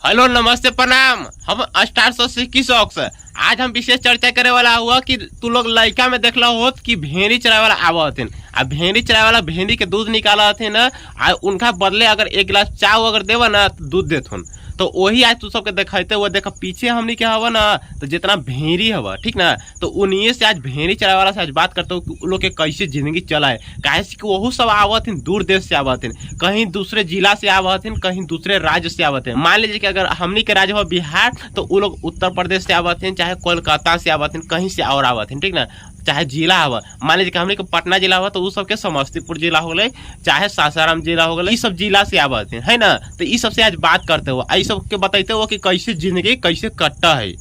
Hello नमस्ते प्रणाम। हम स्टार शो की शौक से आज हम विशेष चर्चा करे वाला हुआ कि तू लोग लड़का में देखला होत कि भेड़ी चराए वाला आवा हथिन आ भेड़ी चराए वाला भेड़ी के दूध निकाला हथिन आ उनका बदले अगर एक गिलास चाव अगर देवा ना तो दूध देथुन। तो वही आज तू सबके दिखाते हुए देखा पीछे हमनी के हवा ना तो जितना भेड़ी हवा ठीक ना तो उन्हीं से आज भेड़ी चराए वाला से आज बात करते हो उन लोग के कैसे जिंदगी चलाए। काहे कि वह सब आवत दूर देश से आवत कहीं दूसरे जिला से आवत कहीं दूसरे राज्य से आवत। मान लीजिए कि अगर हमनी के राज्य हो बिहार तो वो लोग उत्तर प्रदेश से आवत चाहे कोलकाता से आवत कहीं से और आवत ठीक ना। चाहे जिला हवा मान लीजिए कि हमने के पटना जिला हुआ तो उस सबके समस्तीपुर जिला हो गए चाहे सासाराम जिला हो गए सब जिला से आवत है ना। तो इस सबसे आज बात करते हो आई सब के बताते हो कि कैसे जिंदगी कैसे कटता है।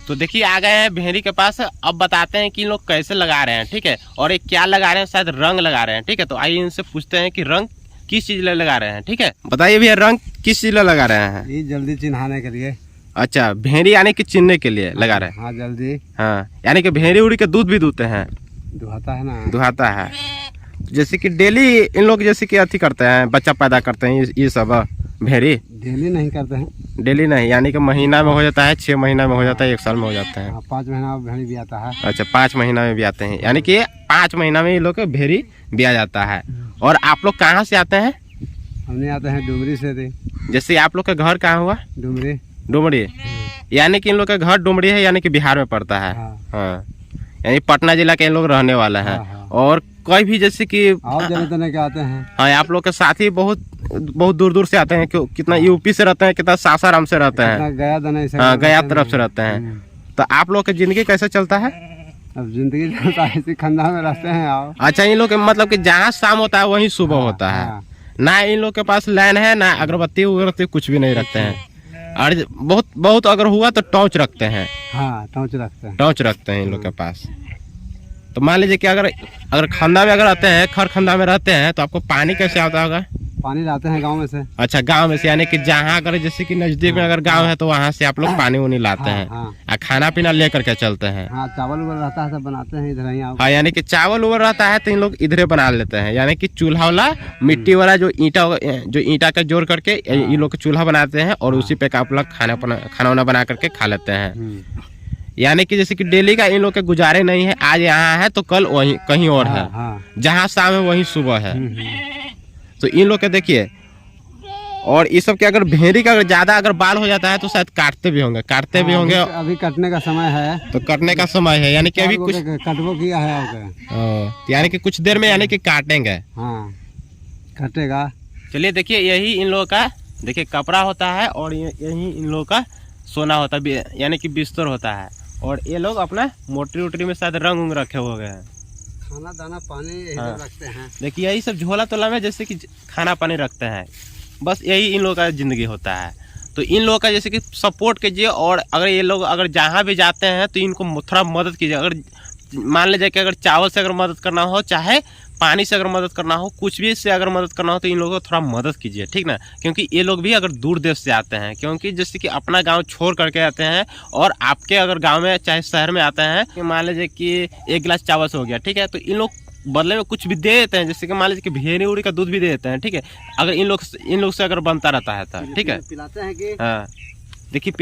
तो देखिए आ गए हैं भेड़ी के पास। अब बताते हैं कि लोग कैसे लगा रहे हैं ठीक है और ये क्या लगा रहे हैं शायद रंग लगा रहे हैं ठीक है। तो आइए इनसे पूछते हैं कि रंग किस चीज लगा रहे हैं ठीक है। बताइए भैया रंग किस चीज लगा रहे हैं। ये जल्दी चिन्हाने के लिए। अच्छा भेड़ी यानी कि चिन्हने के लिए लगा रहे हैं। हाँ जल्दी। हाँ यानी कि भेड़ी उड़ी के दूध भी दूते हैं। दुहाता है ना। दुहाता है जैसे कि डेली इन लोग जैसे कि अथी करते हैं बच्चा पैदा करते हैं ये सब भेड़ी डेली नहीं करते हैं। डेली नहीं यानी कि महीना में हो जाता है 6 महीना में हो जाता है 1 साल में हो जाता है। 5 महीना में भेड़ी भी आता है। अच्छा 5 महीना में भी आते हैं यानी कि 5 महीना में ये लोग भेड़ी भी आ जाता है। और आप लोग कहाँ से आते हैं। हमने आते हैं डुमरी से थे। जैसे आप लोग का घर कहाँ हुआ। डुमरी। डुमरी यानी कि इन लोग का घर डुमरी है यानी कि बिहार में पड़ता है। हाँ यानी पटना जिला के इन लोग रहने वाला है। और कोई भी जैसे कि के आते हैं। हाँ आप लोग के साथी बहुत दूर दूर से आते हैं कितना यूपी से रहते हैं कितना सासाराम से रहते हैं गया तरफ से रहते हैं। तो आप लोग की जिंदगी कैसे चलता है। अब जिंदगी चलता है इसी खंडा में रहते हैं आओ। अच्छा इन लोग के मतलब कि जहाँ शाम होता है वहीं सुबह होता है ना। इन लोग के पास लाइन है ना अगरबत्ती उगरबत्ती कुछ भी नहीं रखते हैं। और बहुत अगर हुआ तो टॉर्च रखते हैं। हाँ टॉर्च रखते हैं इन लोग के पास। तो मान लीजिए कि अगर खंडा में अगर रहते हैं खरखंडा में रहते हैं तो आपको पानी कैसे आता होगा। पानी लाते हैं गांव में से। अच्छा गांव में से यानी कि जहाँ अगर जैसे कि नजदीक में अगर गांव है तो वहाँ से आप लोग पानी उनी लाते हैं। और खाना पीना लेकर के चलते हैं। हाँ चावल उवल रहता है सब बनाते हैं इधर ही। हाँ यानी कि चावल उवल रहता है तो इन लोग इधरे बना लेते हैं यानी कि चूल्हा वाला मिट्टी वाला जो ईंटा का जोड़ करके ये लोग चूल्हा बनाते हैं और उसी पे आप लोग खाना वाना बना करके खा लेते हैं। यानी कि जैसे कि डेली का इन लोग के गुजारे नहीं है आज यहाँ है तो कल वहीं कहीं और है। जहाँ शाम है वहीं सुबह है। तो इन लोग के देखिए और इस सब के अगर भेड़ी का ज्यादा अगर बाल हो जाता है तो शायद काटते भी होंगे अभी कटने का समय है। तो कटने का समय है यानी कि अभी कुछ कटवो किया है यानी कि कुछ देर में यानी कि काटेंगे। हाँ कटेगा। चलिए देखिए यही इन लोगों का देखिए कपड़ा होता है और यही इन लोगों का सोना होता है यानी कि बिस्तर होता है। और ये लोग अपना मोटरी उटरी में शायद रंग उंग रखे हुए हैं। खाना दाना पानी यही रखते हैं। देखिए यही सब झोला तोला में जैसे कि खाना पानी रखते हैं बस यही इन लोगों का जिंदगी होता है। तो इन लोगों का जैसे कि सपोर्ट कीजिए और अगर ये लोग अगर जहाँ भी जाते हैं तो इनको थोड़ा मदद कीजिए। अगर मान लीजिए कि अगर चावल से अगर मदद करना हो चाहे पानी से अगर मदद करना हो कुछ भी से अगर मदद करना हो तो इन लोगों को थोड़ा मदद कीजिए ठीक ना। क्योंकि ये लोग भी अगर दूर देश से आते हैं क्योंकि जैसे कि अपना गांव छोड़ करके आते हैं और आपके अगर गांव में चाहे शहर में आते हैं कि मान लीजिए कि 1 गिलास चावल से हो गया ठीक है। तो इन लोग बदले में कुछ भी दे देते हैं जैसे कि मान लीजिए कि भेड़ी उड़ी का दूध भी दे देते हैं ठीक है। अगर इन लोग से अगर बनता रहता है तो ठीक है। पिलाते हैं कि हाँ देखिए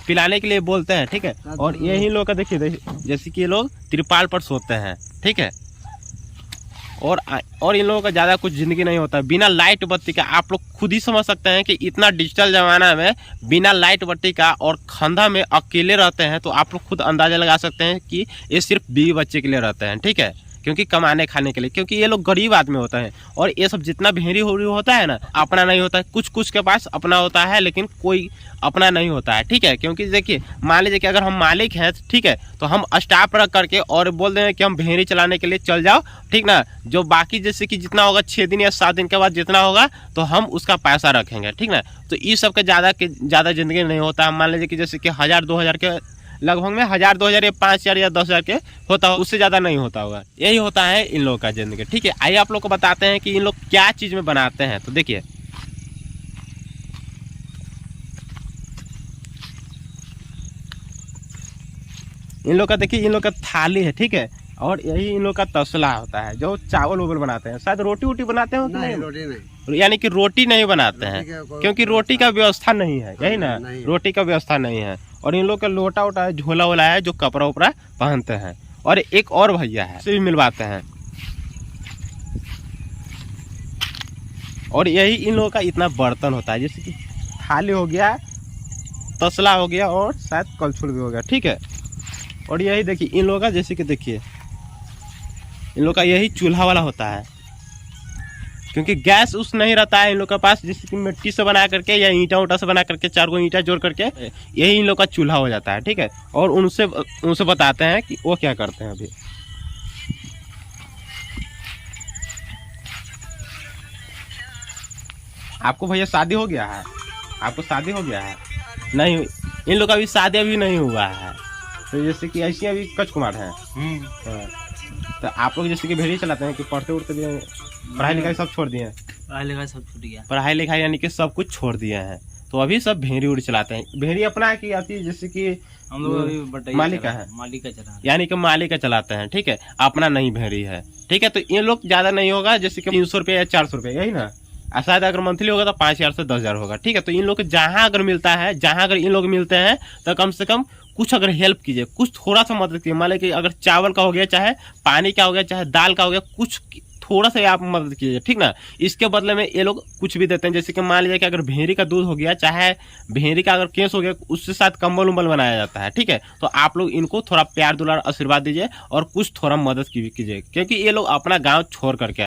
पिलाने के लिए बोलते हैं ठीक है। और यही लोग का देखिए जैसे कि ये लोग तिरपाल पर सोते हैं ठीक है। और इन लोगों का ज़्यादा कुछ ज़िंदगी नहीं होता है बिना लाइट बत्ती का। आप लोग खुद ही समझ सकते हैं कि इतना डिजिटल ज़माना में बिना लाइट बत्ती का और खंधा में अकेले रहते हैं तो आप लोग खुद अंदाज़ा लगा सकते हैं कि ये सिर्फ बीवी बच्चे के लिए रहते हैं ठीक है। क्योंकि कमाने खाने के लिए क्योंकि ये लोग गरीब आदमी होता है। और ये सब जितना भेड़ी होता है ना अपना नहीं होता है। कुछ के पास अपना होता है लेकिन कोई अपना नहीं होता है ठीक है। क्योंकि देखिए मान लीजिए कि अगर हम मालिक हैं ठीक है तो हम स्टाफ रख करके और बोल दें कि हम भेड़ी चलाने के लिए चल जाओ ठीक ना। जो बाकी जैसे कि जितना होगा 6 दिन या 7 दिन के बाद जितना होगा तो हम उसका पैसा रखेंगे ठीक ना। तो इस सब के ज़्यादा जिंदगी नहीं होता है। मान लीजिए कि जैसे कि 1000-2000 के लगभग में 1000-2000 या 5000 या 10,000 के होता होगा उससे ज़्यादा नहीं होता होगा। यही होता है इन लोगों का जिंदगी ठीक है। आइए आप लोग को बताते हैं कि इन लोग क्या चीज़ में बनाते हैं। तो देखिए इन लोग का देखिए, इन लोग का थाली है, ठीक है, और यही इन लोग का तसला होता है जो चावल वोवल बनाते हैं। शायद रोटी वोटी बनाते हो कि नहीं, नहीं? रोटी नहीं। यानी कि रोटी नहीं बनाते हैं क्योंकि रोटी का व्यवस्था नहीं है, यही ना, नहीं। रोटी का व्यवस्था नहीं है। और इन लोग का लोटा वोटा है, झोला वोला है जो कपड़ा उपड़ा पहनते हैं। और एक और भैया है, से भी मिलवाते हैं। और यही इन लोगों का इतना बर्तन होता है, जैसे कि थाली हो गया, तसला हो गया और शायद कलछुल भी हो गया, ठीक है। और यही देखिए इन लोगों का, जैसे कि देखिए इन लोग का यही चूल्हा वाला होता है क्योंकि गैस उस नहीं रहता है इन लोग के पास, जैसे कि मिट्टी से बना करके या ईंटा उटा से बना करके 4 ईंटा जोड़ करके यही इन लोग का चूल्हा हो जाता है, ठीक है। और उनसे बताते हैं कि वो क्या करते हैं। अभी आपको भैया शादी हो गया है? आपको शादी हो गया है? नहीं, इन लोग का अभी शादी अभी नहीं हुआ है। तो जैसे कि ऐसी अभी कच कुमार है। हाँ। तो आप लोग जैसे कि भेड़ी चलाते हैं कि पढ़ते उड़ते भी, पढ़ाई लिखाई सब छोड़ दिए हैं? पढ़ाई लिखाई सब छूट गया। पढ़ाई लिखाई यानी कि सब कुछ छोड़ दिए हैं, तो अभी सब भेड़ी उड़ी चलाते हैं। भेड़ी अपना है कि आती, जैसे कि हम लोग अभी बटाई मालिक का है, मालिक का चला, यानी कि मालिक का चलाते हैं, ठीक है, अपना नहीं भेड़ी है, ठीक है। तो इन लोग ज्यादा नहीं होगा, जैसे कि 300 रुपये या 400 रुपये, यही ना। शायद अगर मंथली होगा तो 5000 से 10,000 होगा, ठीक है। तो इन लोग को जहाँ अगर मिलता है, जहाँ अगर इन लोग मिलते हैं तो कम से कम कुछ अगर हेल्प कीजिए, कुछ थोड़ा सा मदद कीजिए। मान लीजिए कि अगर चावल का हो गया, चाहे पानी का हो गया, चाहे दाल का हो गया, कुछ थोड़ा सा आप मदद कीजिए, ठीक ना। इसके बदले में ये लोग कुछ भी देते हैं। जैसे कि मान लीजिए कि अगर भेड़ी का दूध हो गया, चाहे भेड़ी का अगर केस हो गया, उससे साथ कंबल उम्बल बनाया जाता है, ठीक है। तो आप लोग इनको थोड़ा प्यार दुलार आशीर्वाद दीजिए और कुछ थोड़ा मदद कीजिए, क्योंकि ये लोग अपना गाँव छोड़ करके